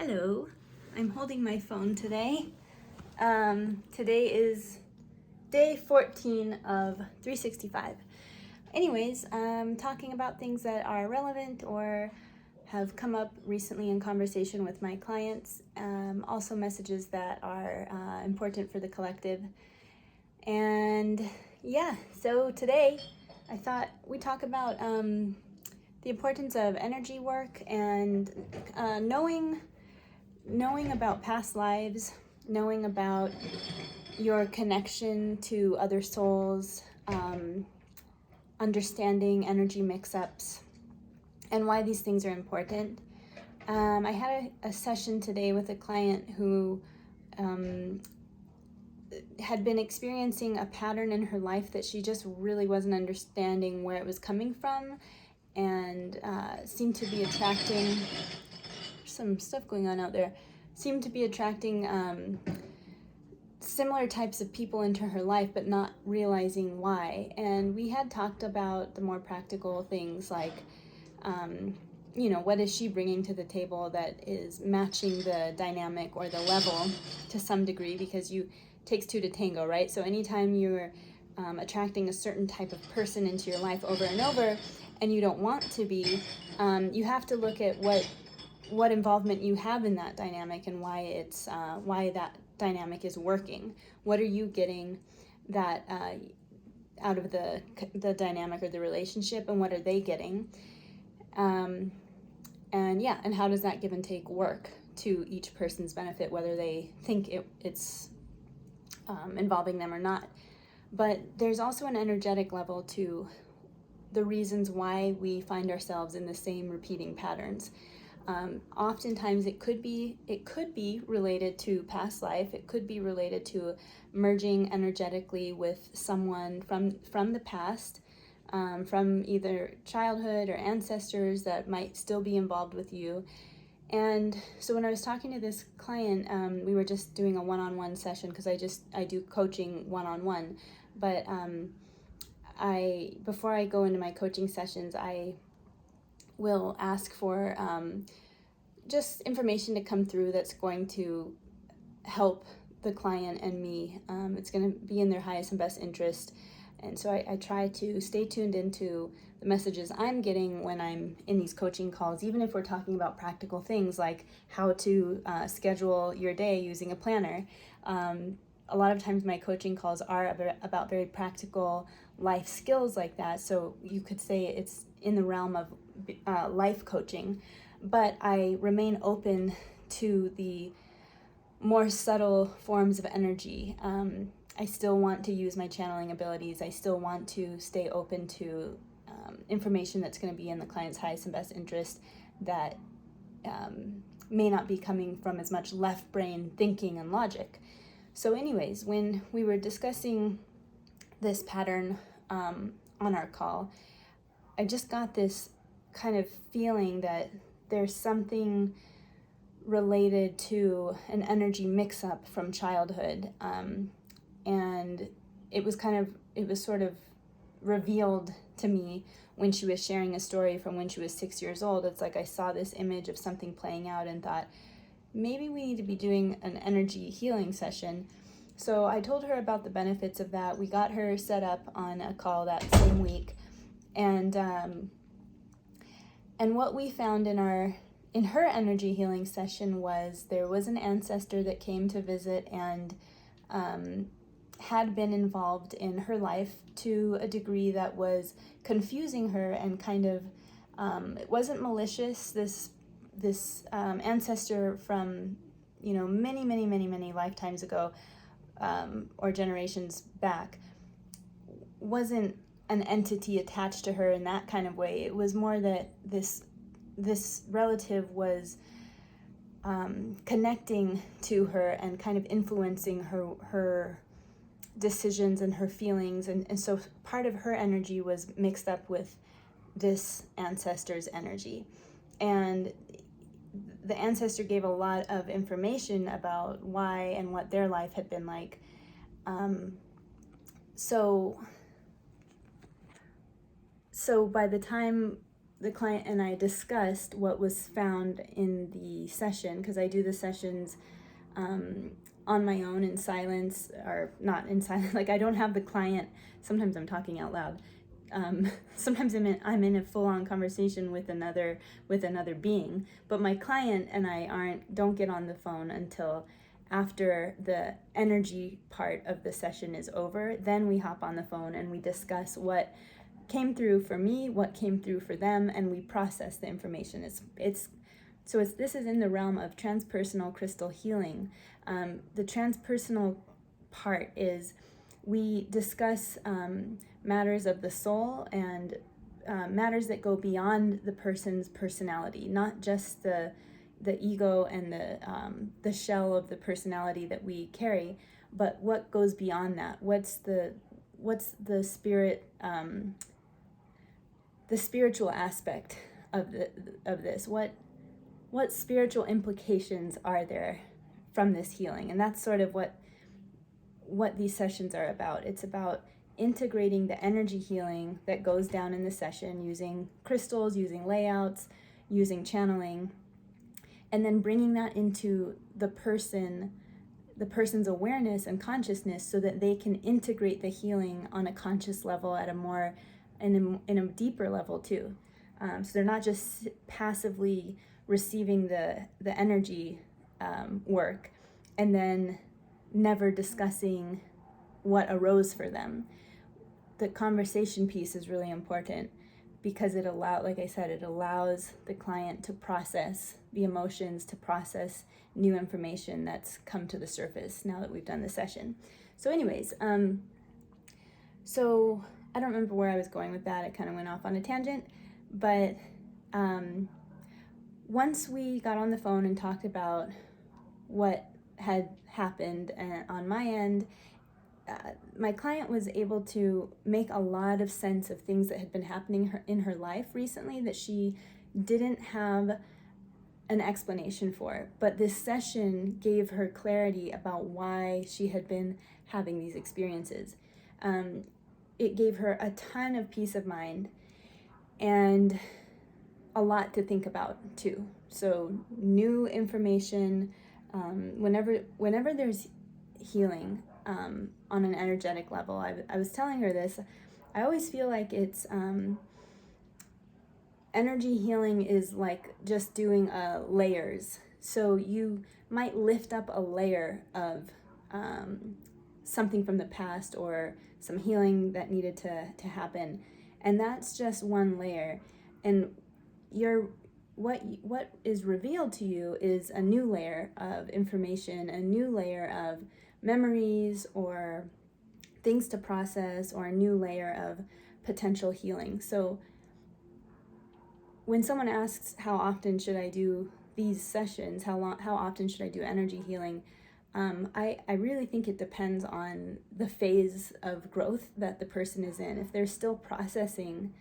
Hello, I'm holding my phone today. Today is day 14 of 365. Anyways, I'm talking about things that are relevant or have come up recently in conversation with my clients, also messages that are important for the collective. And yeah, so today I thought we talk about the importance of energy work and knowing about past lives, knowing about your connection to other souls, understanding energy mix-ups, and why these things are important. I had a session today with a client who had been experiencing a pattern in her life that she just really wasn't understanding where it was coming from, and seemed to be attracting some stuff going on out there, seemed to be attracting similar types of people into her life, but not realizing why. And we had talked about the more practical things like, what is she bringing to the table that is matching the dynamic or the level to some degree, because you takes two to tango, right? So anytime you're attracting a certain type of person into your life over and over, and you don't want to be, you have to look at what involvement you have in that dynamic and why that dynamic is working. What are you getting that out of the dynamic or the relationship, and what are they getting? And how does that give and take work to each person's benefit, whether they think it's involving them or not. But there's also an energetic level to the reasons why we find ourselves in the same repeating patterns. Oftentimes it could be related to past life. It could be related to merging energetically with someone from the past, from either childhood or ancestors that might still be involved with you. And so when I was talking to this client, we were just doing a one-on-one session, because I do coaching one-on-one. But before I go into my coaching sessions, I will ask for just information to come through that's going to help the client and me. It's going to be in their highest and best interest. And so I try to stay tuned into the messages I'm getting when I'm in these coaching calls, even if we're talking about practical things like how to schedule your day using a planner. A lot of times my coaching calls are about very practical life skills like that. So you could say it's in the realm of life coaching, but I remain open to the more subtle forms of energy. I still want to use my channeling abilities. I still want to stay open to information that's going to be in the client's highest and best interest, that may not be coming from as much left brain thinking and logic. So anyways, when we were discussing this pattern on our call, I just got this kind of feeling that there's something related to an energy mix-up from childhood. And it was sort of revealed to me when she was sharing a story from when she was 6 years old. It's like I saw this image of something playing out and thought, maybe we need to be doing an energy healing session. So I told her about the benefits of that. We got her set up on a call that same week. And what we found in her energy healing session was there was an ancestor that came to visit and had been involved in her life to a degree that was confusing her, and kind of it wasn't malicious. This ancestor from many lifetimes ago, or generations back, wasn't an entity attached to her in that kind of way. It was more that this relative was connecting to her and kind of influencing her decisions and her feelings, and so part of her energy was mixed up with this ancestor's energy. And the ancestor gave a lot of information about why and what their life had been like. So by the time the client and I discussed what was found in the session, because I do the sessions on my own in silence, or not in silence, like I don't have the client, sometimes I'm talking out loud. Sometimes I'm in a full-on conversation with another being, but my client and I don't get on the phone until after the energy part of the session is over. Then we hop on the phone and we discuss what came through for me, what came through for them, and we process the information. This is in the realm of transpersonal crystal healing. The transpersonal part is we discuss matters of the soul and matters that go beyond the person's personality, not just the ego and the shell of the personality that we carry, but what goes beyond that. What's the spirit, the spiritual aspect of this? What spiritual implications are there from this healing? And that's sort of what these sessions are about. It's about integrating the energy healing that goes down in the session using crystals, using layouts, using channeling, and then bringing that into the person's awareness and consciousness, so that they can integrate the healing on a conscious level at a more, in a deeper level too. So they're not just passively receiving the energy work and then never discussing what arose for them. The conversation piece is really important, because it allows the client to process the emotions, to process new information that's come to the surface now that we've done the session. So anyways, so I don't remember where I was going with that. It kind of went off on a tangent, but once we got on the phone and talked about what had happened on my end, my client was able to make a lot of sense of things that had been happening in her life recently that she didn't have an explanation for. But this session gave her clarity about why she had been having these experiences. It gave her a ton of peace of mind and a lot to think about too. So new information, whenever there's healing on an energetic level, I was telling her this, I always feel like it's energy healing is like just doing layers. So you might lift up a layer of something from the past or some healing that needed to happen, and that's just one layer. And what is revealed to you is a new layer of information, a new layer of memories or things to process, or a new layer of potential healing. So when someone asks how often should I do these sessions, how often should I do energy healing, I really think it depends on the phase of growth that the person is in. If they're still processing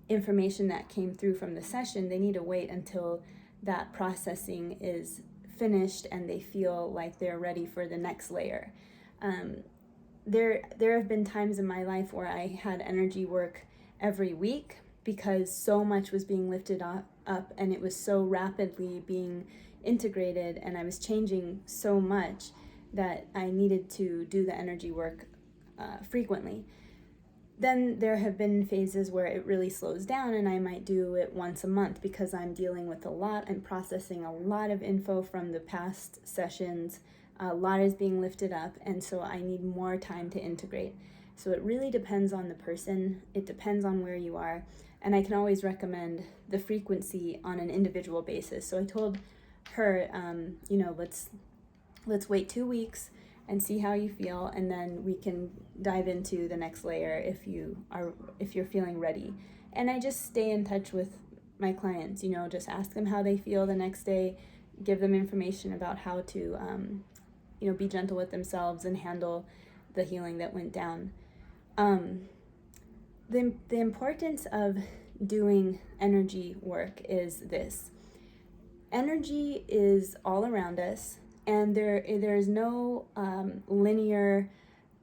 information that came through from the session, they need to wait until that processing is finished and they feel like they're ready for the next layer. There have been times in my life where I had energy work every week because so much was being lifted up and it was so rapidly being integrated, and I was changing so much that I needed to do the energy work frequently. Then there have been phases where it really slows down and I might do it once a month because I'm dealing with a lot. I'm processing a lot of info from the past sessions. A lot is being lifted up, and so I need more time to integrate. So it really depends on the person. It depends on where you are. And I can always recommend the frequency on an individual basis. So I told her, let's wait 2 weeks and see how you feel, and then we can dive into the next layer if you're feeling ready. And I just stay in touch with my clients, just ask them how they feel the next day, give them information about how to be gentle with themselves and handle the healing that went down. The importance of doing energy work is this. Energy is all around us, and there's no linear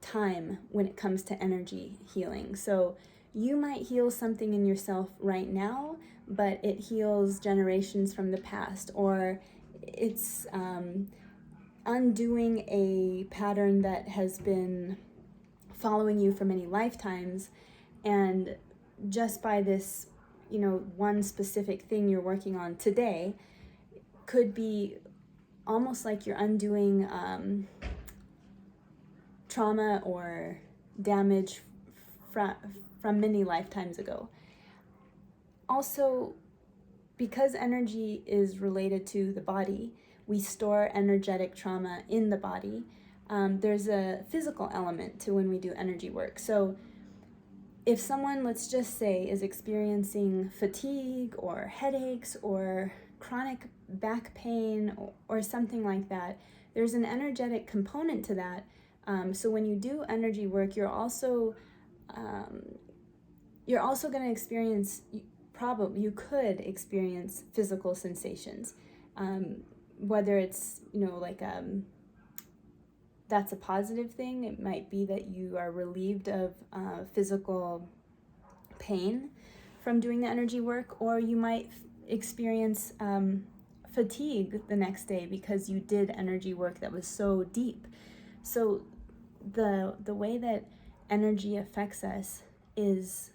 time when it comes to energy healing. So you might heal something in yourself right now, but it heals generations from the past, or it's undoing a pattern that has been following you for many lifetimes. And just by this, one specific thing you're working on today could be almost like you're undoing trauma or damage from many lifetimes ago. Also, because energy is related to the body, we store energetic trauma in the body. There's a physical element to when we do energy work. So if someone, let's just say, is experiencing fatigue or headaches or chronic back pain or something like that, there's an energetic component to that. So when you do energy work, you're also going to experience, you could experience physical sensations, whether it's, that's a positive thing. It might be that you are relieved of physical pain from doing the energy work, or you might experience fatigue the next day because you did energy work that was so deep. So the way that energy affects us is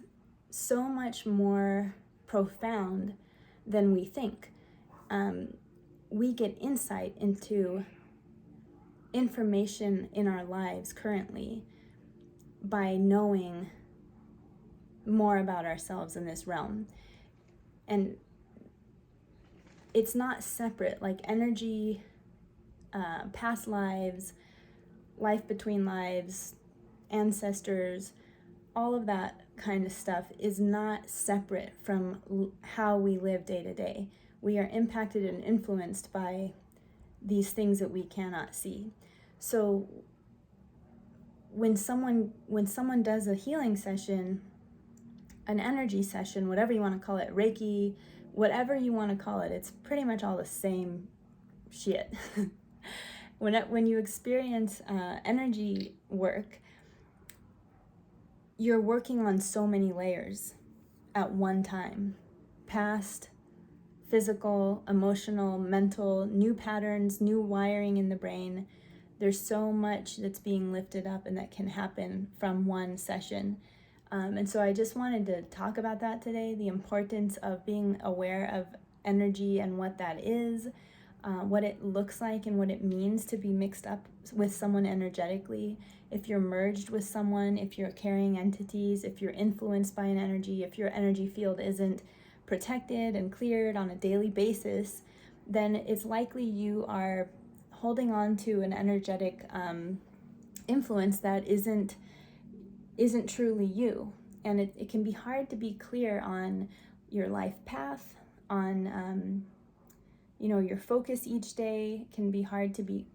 so much more profound than we think. We get insight into information in our lives currently by knowing more about ourselves in this realm. And it's not separate, like energy, past lives, life between lives, ancestors, all of that kind of stuff is not separate from how we live day to day. We are impacted and influenced by these things that we cannot see. So when someone does a healing session, an energy session, whatever you want to call it, Reiki, whatever you want to call it, it's pretty much all the same shit. When you experience energy work, you're working on so many layers at one time. Past, physical, emotional, mental, new patterns, new wiring in the brain. There's so much that's being lifted up and that can happen from one session. And so I just wanted to talk about that today, the importance of being aware of energy and what that is, what it looks like and what it means to be mixed up with someone energetically. If you're merged with someone, if you're carrying entities, if you're influenced by an energy, if your energy field isn't protected and cleared on a daily basis, then it's likely you are holding on to an energetic influence that isn't truly you. And it can be hard to be clear on your life path, on your focus each day. It can be hard to be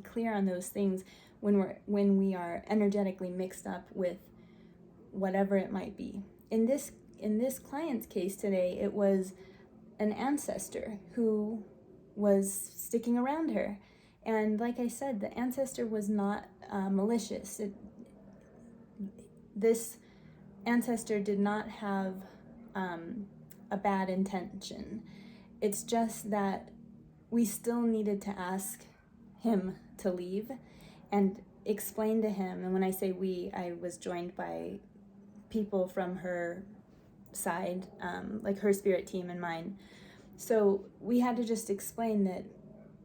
clear on those things when we are energetically mixed up with whatever it might be. In this client's case today, it was an ancestor who was sticking around her. And like I said, the ancestor was not malicious. This ancestor did not have a bad intention. It's just that we still needed to ask him to leave and explain to him. And when I say we, I was joined by people from her side, like her spirit team and mine. So we had to just explain that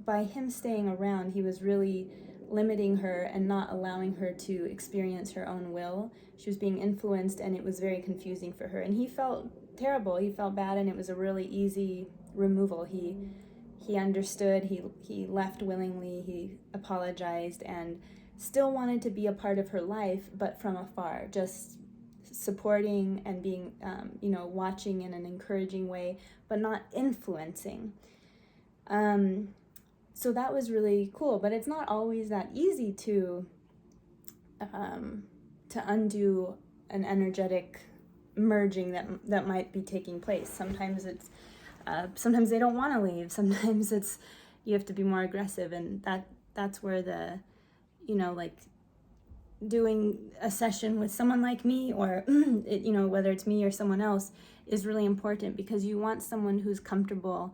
by him staying around, he was really limiting her and not allowing her to experience her own will. She was being influenced, and it was very confusing for her. And he felt terrible. He felt bad, and it was a really easy removal. He understood. He left willingly. He apologized and still wanted to be a part of her life, but from afar, just supporting and being, watching in an encouraging way, but not influencing. So that was really cool, but it's not always that easy to undo an energetic merging that might be taking place. Sometimes it's sometimes they don't want to leave. Sometimes it's you have to be more aggressive, and that's where the doing a session with someone like me, or whether it's me or someone else, is really important, because you want someone who's comfortable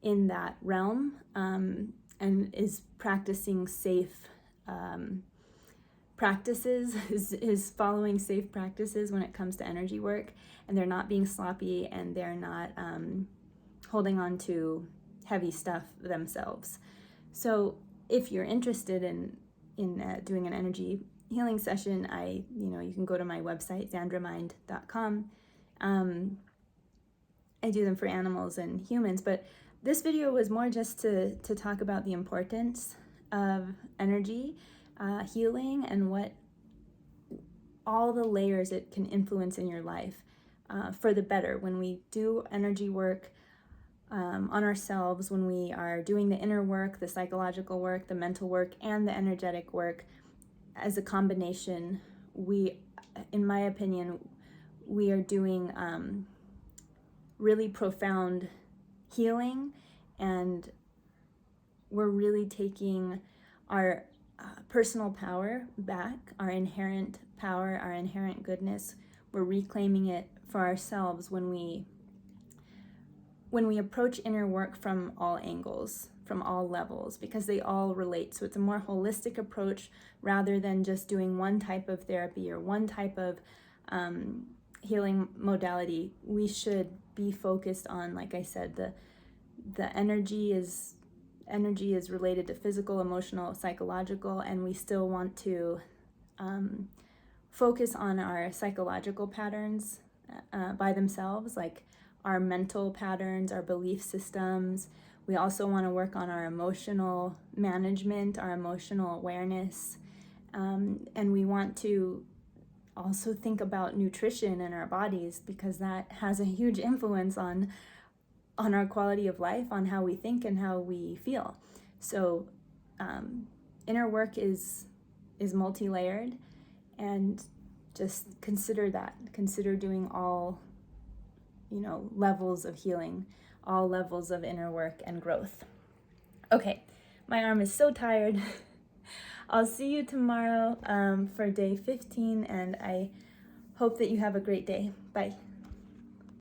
in that realm, and is practicing safe practices, is following safe practices when it comes to energy work, and they're not being sloppy, and they're not holding on to heavy stuff themselves. So if you're interested in doing an energy healing session, you can go to my website, xandramind.com. I do them for animals and humans, but this video was more just to talk about the importance of energy healing, and what all the layers it can influence in your life for the better. When we do energy work on ourselves, when we are doing the inner work, the psychological work, the mental work, and the energetic work as a combination, in my opinion, we are doing really profound healing, and we're really taking our personal power back, our inherent power, our inherent goodness. We're reclaiming it for ourselves when we approach inner work from all angles, from all levels, because they all relate. So it's a more holistic approach rather than just doing one type of therapy or one type of healing modality. We should be focused on, like I said, the energy is related to physical, emotional, psychological, and we still want to focus on our psychological patterns by themselves, like our mental patterns, our belief systems. We also want to work on our emotional management, our emotional awareness, and we want to also think about nutrition in our bodies, because that has a huge influence on our quality of life, on how we think and how we feel. So inner work is multi-layered, and just consider that. Consider doing all levels of healing, all levels of inner work and growth. Okay, my arm is so tired. I'll see you tomorrow for day 15, and I hope that you have a great day. Bye.